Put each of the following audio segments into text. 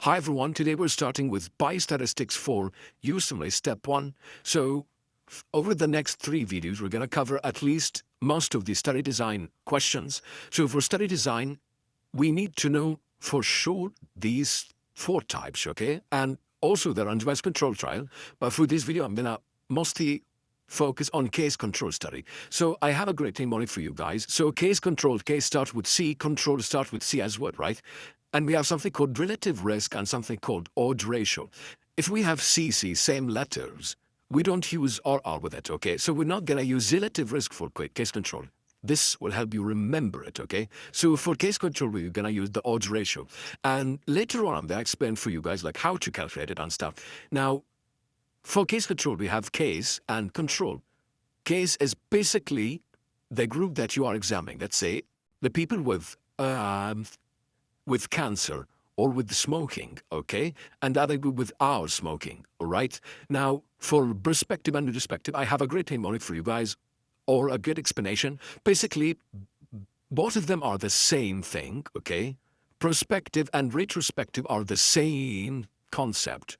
Hi everyone, today we're starting with Biostatistics for USMLE Step 1. So over the next 3 videos, we're going to cover at least most of the study design questions. So for study design, we need to know for sure these 4 types, okay? And also the randomized control trial. But for this video, I'm going to mostly focus on case control study. So I have a great mnemonic for you guys. So case starts with C, control starts with C as well, right? And we have something called relative risk and something called odds ratio. If we have CC, same letters, we don't use RR with it, okay? So we're not going to use relative risk for case control. This will help you remember it, okay? So for case control, we're going to use the odds ratio. And later on, I'm going to explain for you guys like how to calculate it and stuff. Now, for case control, we have case and control. Case is basically the group that you are examining. Let's say the people with cancer or with smoking, okay? And the other group without smoking, all right? Now, for perspective and retrospective, I have a great mnemonic for you guys, or a good explanation. Basically, both of them are the same thing, okay? Prospective and retrospective are the same concept,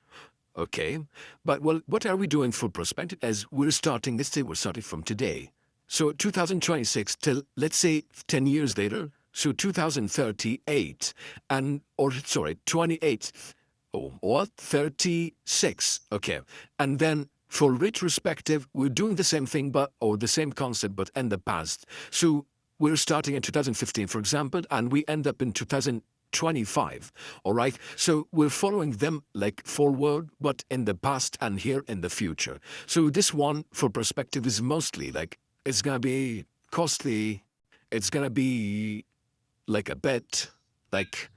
okay? But, well, what are we doing for prospective? As we're starting, let's say we're starting from today. So 2026 till, let's say, 10 years later, so 2038, and, or sorry, 28, or 36, okay. And then for retrospective, we're doing the same thing, or the same concept, but in the past. So we're starting in 2015, for example, and we end up in 2025, all right? So we're following them like forward, but in the past and here in the future. So this one for perspective is mostly like, it's going to be costly, it's going to be like a bit like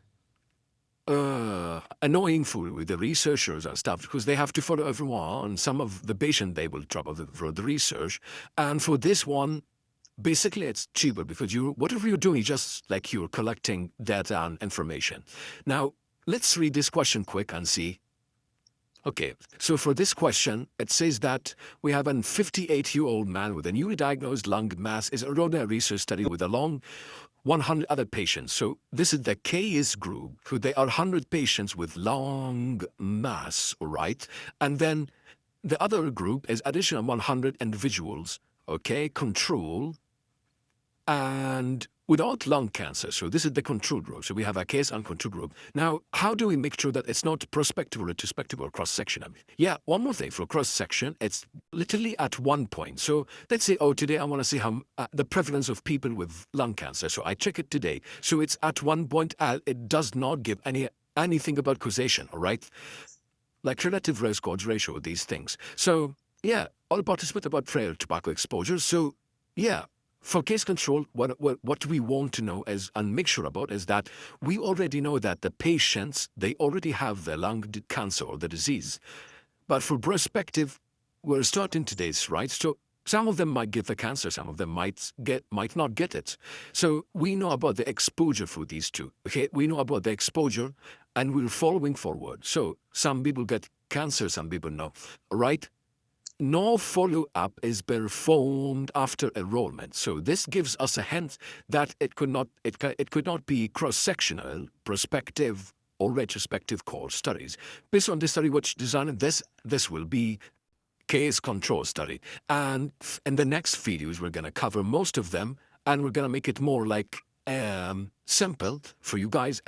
annoying for the researchers and stuff because they have to follow everyone. Some of the patient they will trouble for the research, and for this one, basically it's cheaper because whatever you're doing, just like you're collecting data and information. Now let's read this question quick and see. Okay, so for this question, it says that we have a 58-year-old man with a newly diagnosed lung mass is enrolled in a research study with a long 100 other patients. So this is the case group, who they are 100 patients with lung mass, right? And then the other group is additional 100 individuals, okay, control, and without lung cancer. So this is the control group. So we have a case and control group. Now, how do we make sure that it's not prospective or retrospective or cross-section? Yeah, one more thing. For cross-section, it's literally at one point. So let's say, oh, today I want to see how the prevalence of people with lung cancer. So I check it today. So it's at one point. It does not give anything about causation, all right? Like relative risk, odds ratio, these things. So yeah, all participants about prior tobacco exposure. So yeah, for case control, what we want to know is, and make sure about, is that we already know that the patients, they already have the lung cancer or the disease. But for prospective, we're starting today's, right? So some of them might get the cancer, some of them might not get it. So we know about the exposure for these two, okay? We know about the exposure, and we're following forward. So some people get cancer, some people no, right? No follow-up is performed after enrollment. So this gives us a hint that it could not be cross-sectional, prospective, or retrospective core studies. Based on this study which designed this will be case control study. And in the next videos, we're going to cover most of them, and we're going to make it more like simple for you guys.